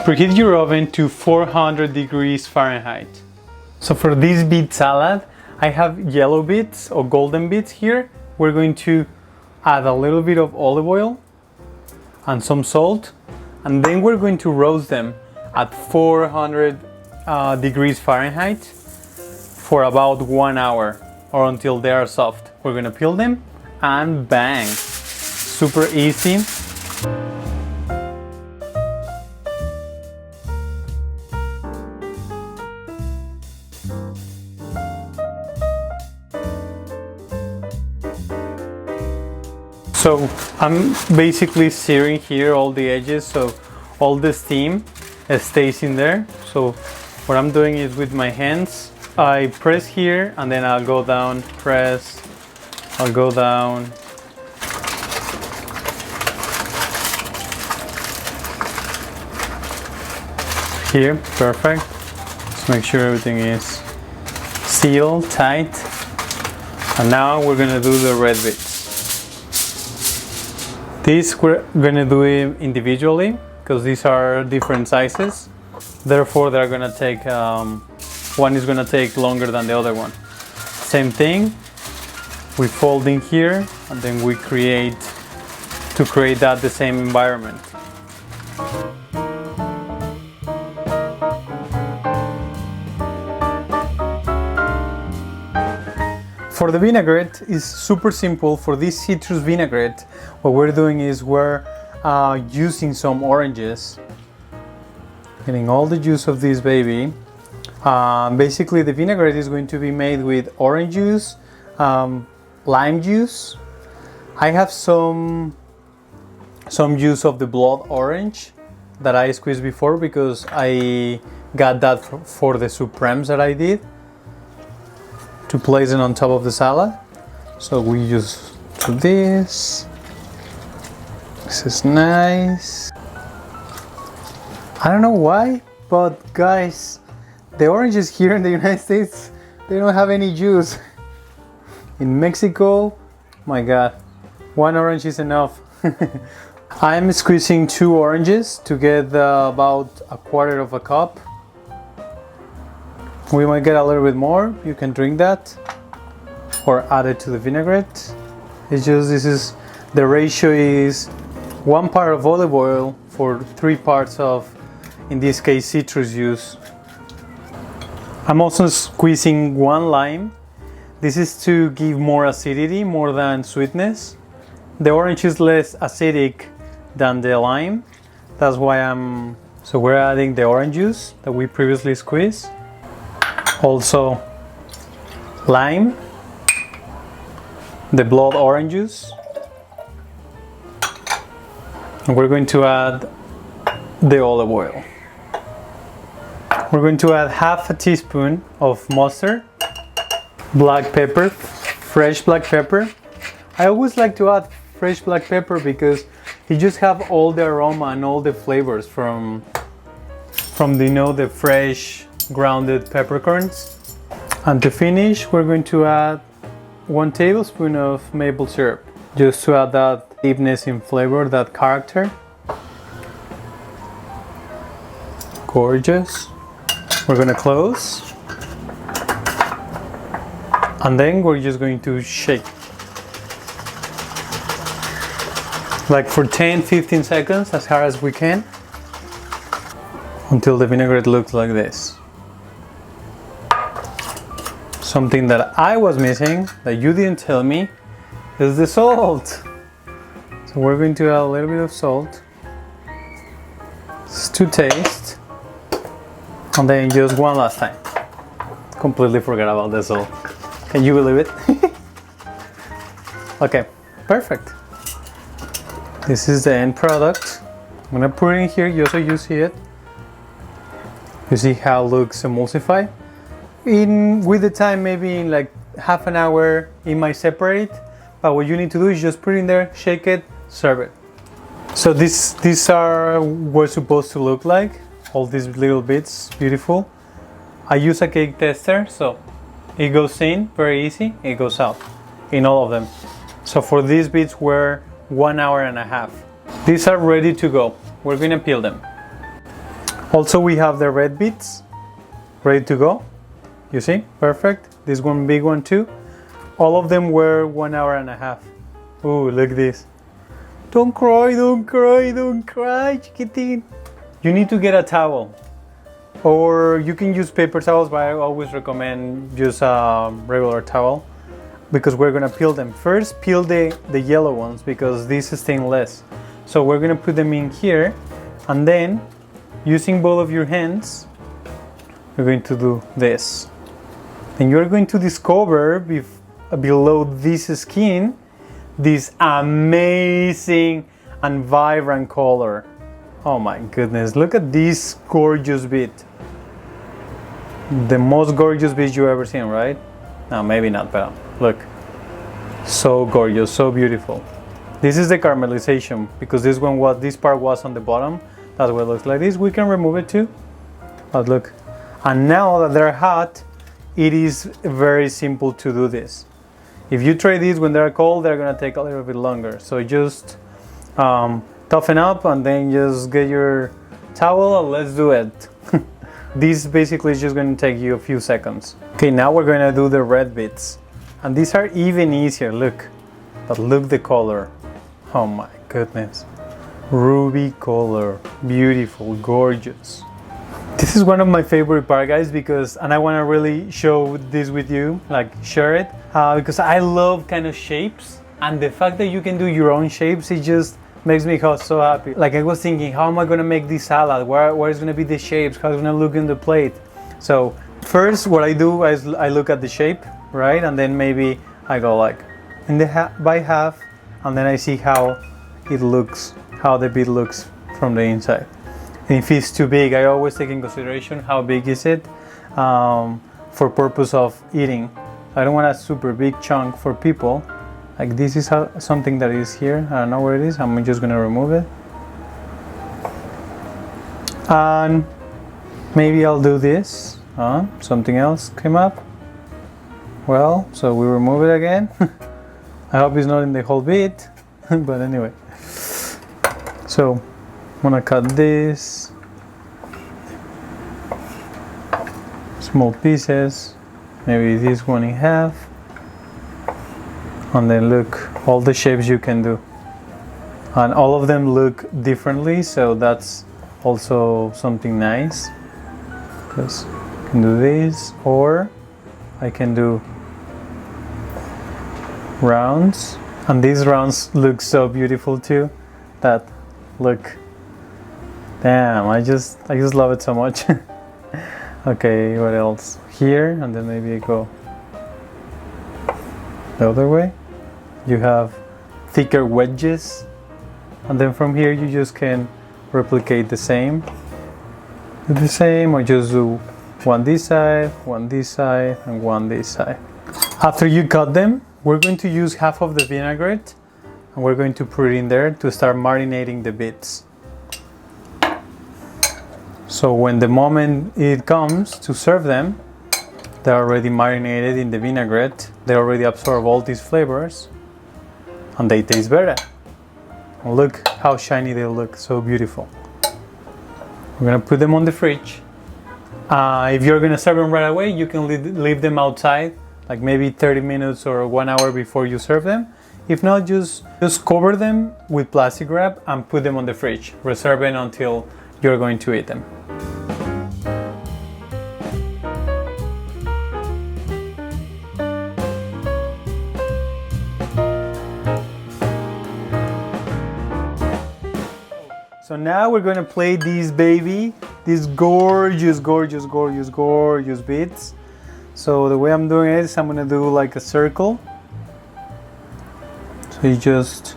Preheat your oven to 400 degrees Fahrenheit. So for this beet salad, I have yellow beets or golden beets here. We're going to add a little bit of olive oil and some salt, and then we're going to roast them at 400 degrees Fahrenheit for about 1 hour or until they are soft. We're going to peel them and bang! Super easy. So I'm basically searing here all the edges so all the steam stays in there. So what I'm doing is with my hands, I press here and then I'll go down, press, I'll go down. Here, perfect. Just make sure everything is sealed tight. And now we're gonna do the red beets. These we're gonna do it individually because these are different sizes. Therefore, they're gonna take one is gonna take longer than the other one. Same thing. We fold in here and then we create that the same environment. For the vinaigrette, it's super simple. For this citrus vinaigrette, what we're doing is we're using some oranges, getting all the juice of this baby. Basically, the vinaigrette is going to be made with orange juice, lime juice. I have some juice of the blood orange that I squeezed before because I got that for the supremes that I did, to place it on top of the salad. So we just do this. This is nice. I don't know why, but guys, the oranges here in the United States, they don't have any juice. In Mexico, my God, one orange is enough. I'm squeezing 2 oranges to get about 1/4 cup. We might get a little bit more. You can drink that or add it to the vinaigrette. It's just, the ratio is 1 part of olive oil for 3 parts of, in this case, citrus juice. I'm also squeezing 1 lime. This is to give more acidity, more than sweetness. The orange is less acidic than the lime. That's why so we're adding the orange juice that we previously squeezed. Also lime, the blood orange juice, and we're going to add the olive oil. We're going to add 1/2 teaspoon of mustard, black pepper, fresh black pepper. I always like to add fresh black pepper because you just have all the aroma and all the flavors from the fresh grounded peppercorns. And to finish, we're going to add 1 tablespoon of maple syrup, just to add that deepness in flavor, that character. Gorgeous. We're gonna close, and then we're just going to shake like for 10-15 seconds, as hard as we can, until the vinaigrette looks like this. Something that I was missing, that you didn't tell me, is the salt. So we're going to add a little bit of salt. It's to taste. And then just one last time. Completely forgot about the salt. Can you believe it? Okay, perfect. This is the end product. I'm gonna put it in here just so you see it. You see how it looks emulsified? With the time, maybe in like half an hour, it might separate. But what you need to do is just put it in there, shake it, serve it. So these are what it's supposed to look like. All these little bits, beautiful. I use a cake tester, so it goes in very easy, it goes out in all of them. So for these bits were 1.5 hours. These are ready to go. We're gonna peel them. Also, we have the red beets ready to go. You see, perfect. This one big one too. All of them were 1 hour and a half. Ooh, look at this. Don't cry, don't cry, don't cry, chiquitín. You need to get a towel. Or you can use paper towels, but I always recommend use a regular towel because we're gonna peel them. First, peel the yellow ones because these stain less. So we're gonna put them in here, and then using both of your hands, we're going to do this. And you're going to discover below this skin, this amazing and vibrant color. Oh my goodness, look at this gorgeous beet. The most gorgeous beet you ever seen, right? No, maybe not, but look. So gorgeous, so beautiful. This is the caramelization because this part was on the bottom. That's what it looks like this. We can remove it too. But look. And now that they're hot, it is very simple to do this. If you try these when they're cold, they're gonna take a little bit longer. So just toughen up and then just get your towel and let's do it. This basically is just going to take you a few seconds. Okay, now we're going to do the red beets. And these are even easier, look. But look the color. Oh my goodness. Ruby color, beautiful, gorgeous. This is one of my favorite part, guys, and I want to really show this with you, like share it. Because I love kind of shapes. And the fact that you can do your own shapes, it just makes me so happy. Like I was thinking, how am I gonna make this salad? Where is gonna be the shapes? How it's gonna look in the plate? So first, what I do is I look at the shape, right? And then maybe I go like in the by half, and then I see how it looks, how the beet looks from the inside. And if it's too big, I always take in consideration how big is it for purpose of eating. I don't want a super big chunk for people. Like this is something that is here. I don't know where it is. I'm just gonna remove it. And maybe I'll do this. Something else came up. Well, so we remove it again. I hope it's not in the whole beet. But anyway. So I'm gonna cut this. Small pieces. Maybe this one in half. And then look, all the shapes you can do. And all of them look differently, so that's also something nice. Because I can do this, or I can do rounds. And these rounds look so beautiful too. That look, damn, I just love it so much. Okay, what else? Here, and then maybe I go the other way. You have thicker wedges, and then from here you just can replicate the same. Do the same, or just do one this side, and one this side. After you cut them, we're going to use half of the vinaigrette, and we're going to put it in there to start marinating the beets. So when the moment it comes to serve them, they're already marinated in the vinaigrette. They already absorb all these flavors, and they taste better. And look how shiny they look, so beautiful. We're gonna put them on the fridge. If you're gonna serve them right away, you can leave them outside, like maybe 30 minutes or 1 hour before you serve them. If not, just cover them with plastic wrap and put them on the fridge. Reserve it until you're going to eat them. So now we're going to plate these these gorgeous beets. So the way I'm doing it is I'm going to do like a circle. So you just,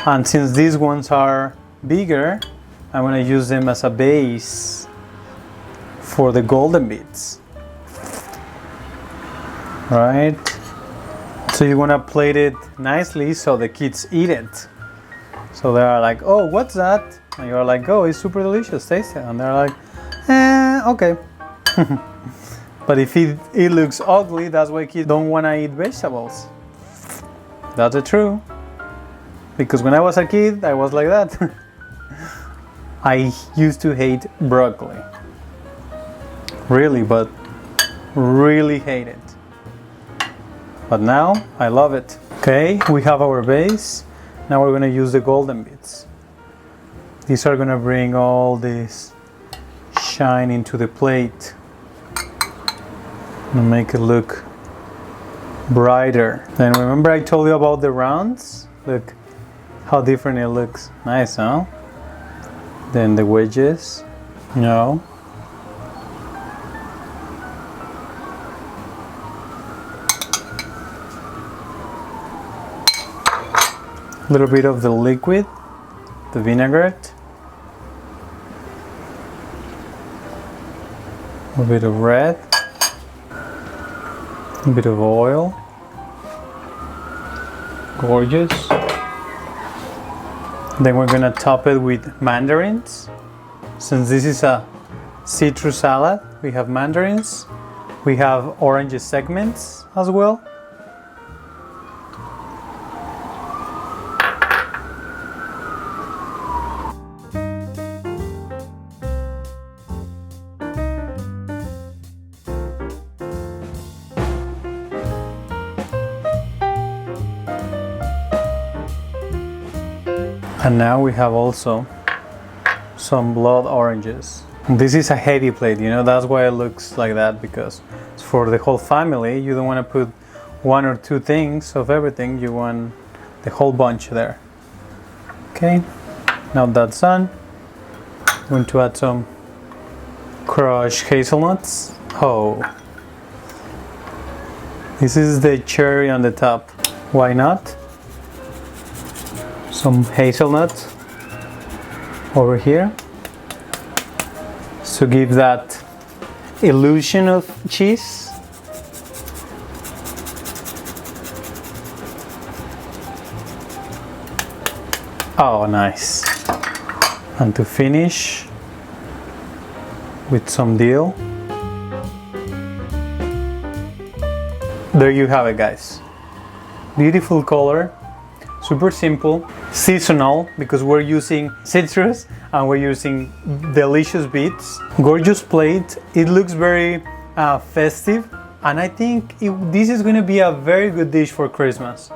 and since these ones are bigger, I'm going to use them as a base for the golden beets. Right? So you want to plate it nicely so the kids eat it. So they're like, oh, what's that? And you're like, oh, it's super delicious, taste it. And they're like, okay. But if it looks ugly, that's why kids don't want to eat vegetables. That's the truth. Because when I was a kid, I was like that. I used to hate broccoli. Really, but really hate it. But now I love it. Okay, we have our base. Now we're gonna use the golden beets. These are gonna bring all this shine into the plate and make it look brighter. Then remember I told you about the rounds? Look how different it looks. Nice, huh? Then the wedges, no. A little bit of the liquid, the vinaigrette. A bit of red. A bit of oil. Gorgeous. Then we're gonna top it with mandarins. Since this is a citrus salad, we have mandarins. We have orange segments as well. And now we have also some blood oranges. This is a heavy plate, you know, that's why it looks like that, because it's for the whole family. You don't want to put one or two things of everything, you want the whole bunch there. Okay, now that's done. I'm going to add some crushed hazelnuts. Oh, this is the cherry on the top. Why not? Some hazelnuts over here to give that illusion of cheese. Oh, nice. And to finish with some dill. There you have it, guys. Beautiful color. Super simple, seasonal, because we're using citrus and we're using delicious beets. Gorgeous plate. It looks very festive, and I think this is going to be a very good dish for Christmas.